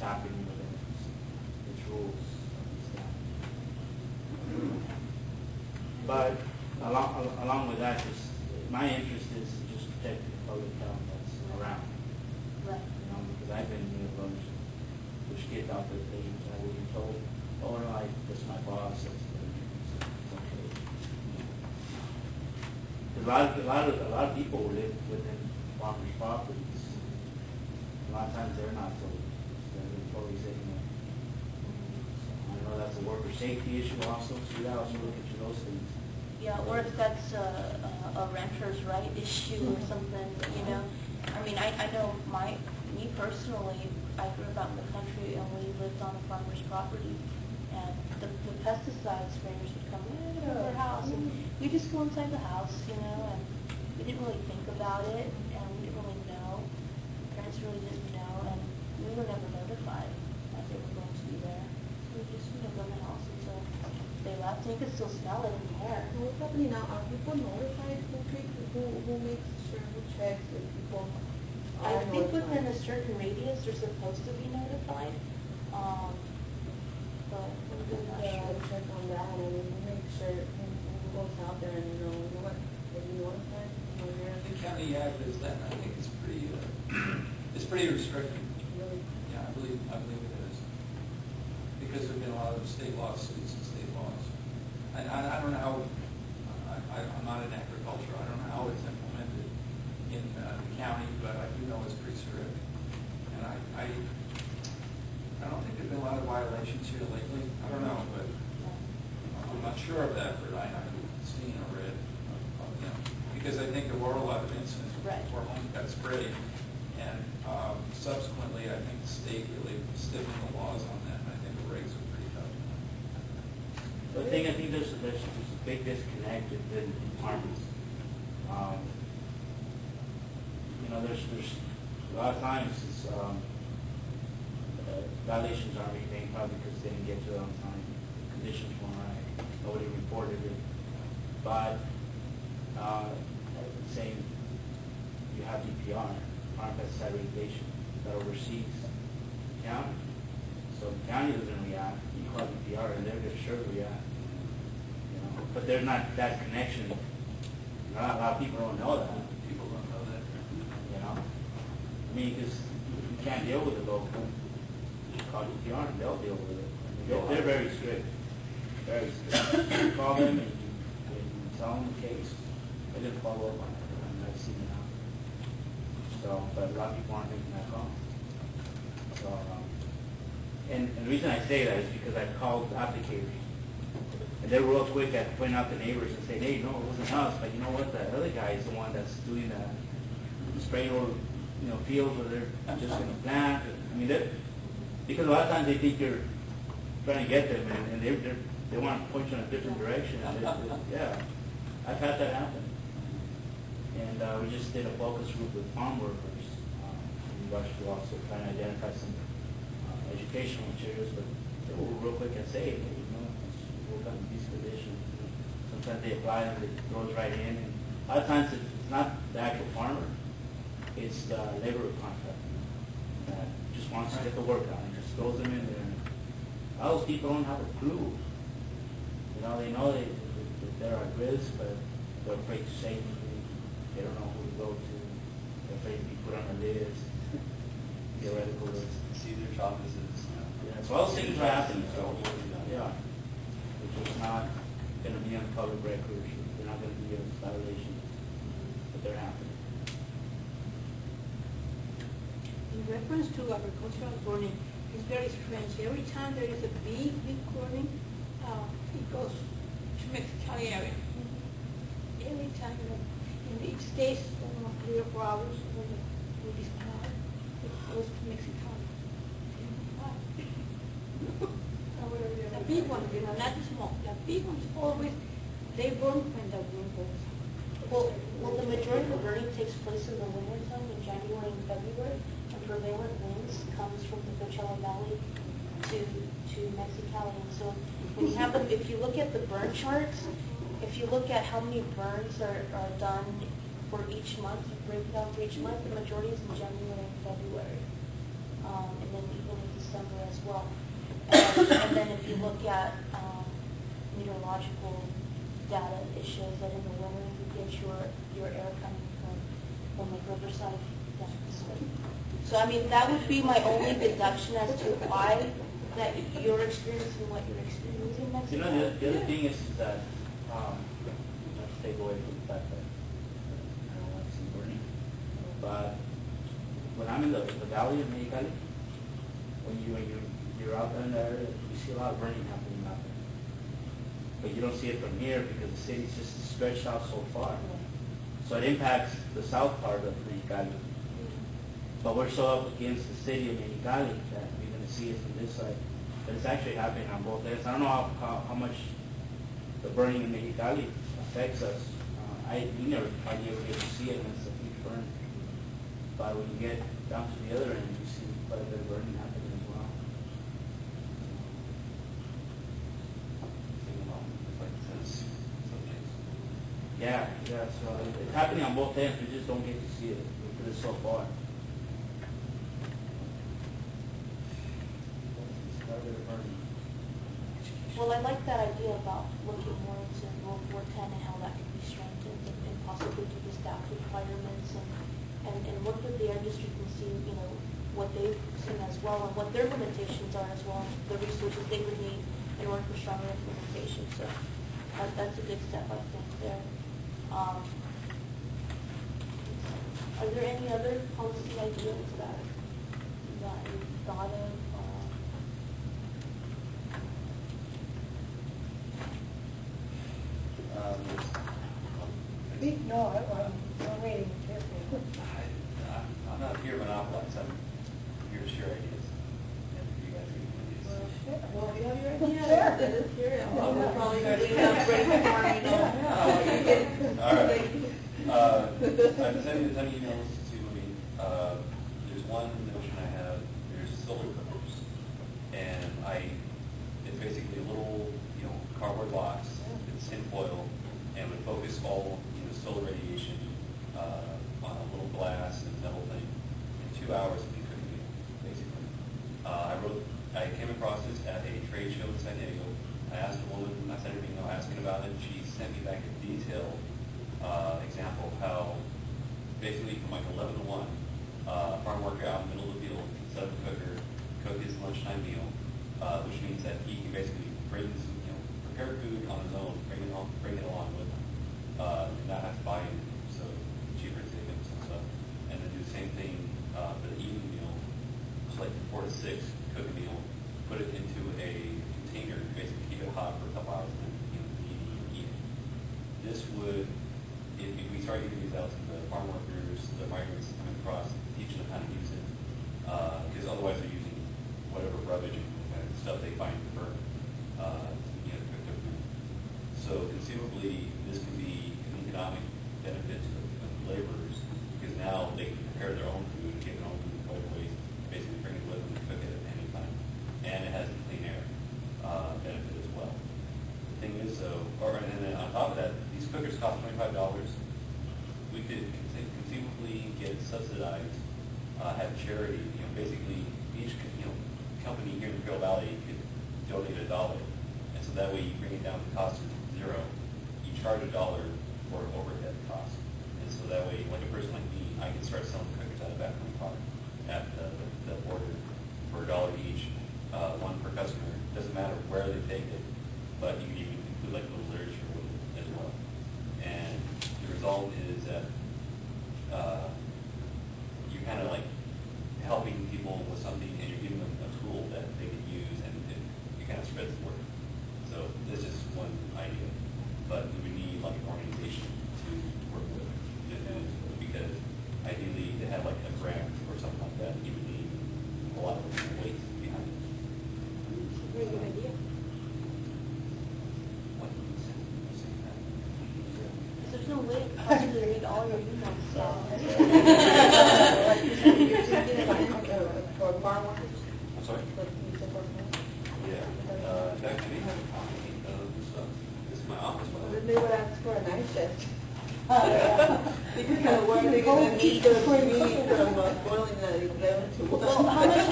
happening within its rules. But along with that, just my interest is just protecting the public health that's around. Right. You know, because I've been near a bunch which get out there things I will be told, oh no, that's my boss. It's okay. A lot of people live within farmers' properties. A lot of times they're not told. They're employees anyway. I know that's a worker safety issue also, so you also look into those things. Yeah, or if that's a renter's right issue or something, you know. I mean, I know me personally, I grew up out in the country and we lived on a farmer's property, and the pesticide sprayers would come into our house, and we just go inside the house, you know, and we didn't really think about it, and we didn't really know. Parents really didn't know, and we were never notified that they were going to be there. So we just, you know, go in the house until they left, and you could still smell it in the air. What's happening now? Are people notified who makes sure, who checks if people I are think notified? within a certain radius, they're supposed to be notified. But I'm not Yeah, sure. I check on that and make sure who goes out there and you know what, if you notify when you're The county act is that, I think it's pretty restrictive. really. Yeah, I believe it is. Because there've been a lot of state lawsuits and state laws. And I don't know how, I'm not in agriculture, I don't know how it's implemented in the county, but I do know it's pretty strict. And I don't think there've been a lot of violations here lately. I don't know, but I'm not sure of that, but I've seen or read of them. Because I think there were a lot of incidents Right. where homes got sprayed. And subsequently, I think the state really stiffened the laws on that, and I think the regs were pretty tough. The thing, I think there's a big disconnect within farmers. You know, there's a lot of times it's, violations aren't being probably because they didn't get to it on time. Conditions weren't right. Nobody reported it. But saying you have DPR, Farm Pesticide Regulation, that oversees the county. So the county doesn't react. You call DPR and they're just sure to react. You know, but there's not that connection. A lot of people don't know that. People don't know that. You know, I mean, because you can't deal with it local. You just call DPR and they'll deal with it. They're very strict. Very strict. You call them and you tell them the case. They didn't follow up on it. And I've seen it now. So, but a lot of people aren't making that call. So, and the reason I say that is because I've called applicators. And they're real quick at pointing out the neighbors and saying, hey, no, it wasn't us, but you know what, that other guy is the one that's doing that. Spraying over, you know, fields where they're just going to plant. I mean, because a lot of times they think you're trying to get them, and they want to point you in a different direction. And yeah, I've had that happen. And we just did a focus group with farm workers. We rushed to also try and identify some educational materials, but they were real quick and say, hey, you know, work on these conditions. Sometimes they apply and it goes right in. And a lot of times it's not the actual farmer, it's the labor contractor that just wants to get the work done and just throws them in there. And all those people don't have a clue. You know that they're at risk, but they're afraid to say anything. They don't know who to go to. They're afraid to be put on a list, theoretical list. See their job visits. Yeah, so all those things are happening. So, yeah. Which is not going to be on public record. They're not going to be a violation, but they're happening. In reference to agricultural burning, it's very strange. Every time there is a big burning, it goes to Mexicali area. Every time, and it stays 3 or 4 hours with this cloud, it goes to Mexicali. The big one, you know, not the small. The big ones always, they burn when the wind goes. Well, the majority of the burning takes place in the wintertime, in January and February, and prevalent winds comes from the Coachella Valley to Mexicali. And so when you have if you look at the burn charts, if you look at how many burns are done for each month, you break it down for each month, the majority is in January and February. And then even in December. well. And then if you look at meteorological data, it shows that in the winter you get your air coming from the riverside down this way. So I mean, that would be my only deduction as to why that you're experiencing what you're experiencing in Mexico. You know, the other thing is that, let's take away from the fact that I don't want to see burning, but when I'm in the valley of Mexicali, when you're out there in the area, you see a lot of burning happening out there. But you don't see it from here because the city's just stretched out so far. So it impacts the south part of Mexicali. But we're so up against the city of Mexicali that you're going to see it from this side. But it's actually happening on both ends. I don't know how much the burning in Mexicali affects us. We never hardly ever get to see it when it's a huge burn. But when you get down to the other end, you see quite a bit of burning happening as well. Yeah, so it's happening on both ends. We just don't get to see it because it's so far. Well, I like that idea about looking more into World War X and how that could be strengthened and possibly to the staff requirements and work with the air district and see, what they've seen as well and what their limitations are as well, the resources they would need in order for stronger implementation. So that's a good step, I think, there. Are there any other policy ideas that you thought of? No, I'm waiting carefully. I'm not here to monopolize, I'm here to share ideas. And you guys can ideas. Well, you have your Yeah, idea. that's here. Oh, We're probably yeah. going to be up ready for me now. All right. I'm sending emails to, there's one notion I have, there's solar cookers. And it's basically a little, cardboard box, it's tin foil, and would focus all, solar radiation on a little glass and metal thing. In 2 hours, it'd be cooking meal, basically. I came across this at a trade show in San Diego. I asked a woman, I sent her an email asking about it. She sent me back a detailed example of how, basically from like 11 to 1, farm worker out in the middle of the field, set up a cooker, cook his lunchtime meal, which means that he can basically prepare food on his own, bring it along with him, and not have to buy anything, so cheaper to take him some stuff. And then do the same thing for the evening meal, just like 4 to 6, cook a meal, put it into a container, basically keep it hot for a couple hours, and then eat it. This would, if we start giving these out to the farm workers, the migrants coming across, teach them how to use it, because otherwise they're using whatever rubbish and stuff they find to burn, to cook their food. So conceivably, this can be an economic benefit to the laborers, because now they can prepare their own food, get their own food in cold waste, basically bring it with them and cook it at any time. And it has a clean air benefit as well. The thing is, and then on top of that, these cookers cost $25. We could conceivably get subsidized, have charity. Basically each company here in the Imperial Valley could donate $1, and so that way you bring it down to cost of $0. You charge $1 for overhead costs, and so that way, like a person like me, I can start selling cookers out of the back of my car at the border for $1 each, one per customer. Doesn't matter where they take it, but you can even include like a little literature with it as well. And the result is that you're kind of like helping people with something, and you're giving them a tool that they can use, and it kind of spreads the word. So this is one idea, but we would need like an organization to work with to do it, because ideally to have like a grant or something like that, you would need a lot of weight behind it. It's a very good idea. What do you say? There's no way to possibly read all your emails. For farm workers? I'm sorry? But you said for farm? Yeah. Actually, this is my office. Then they would ask for a night shift. Because Because they're going to work, they're going to eat, they're going to boiling the 11 to 1. Well, how much,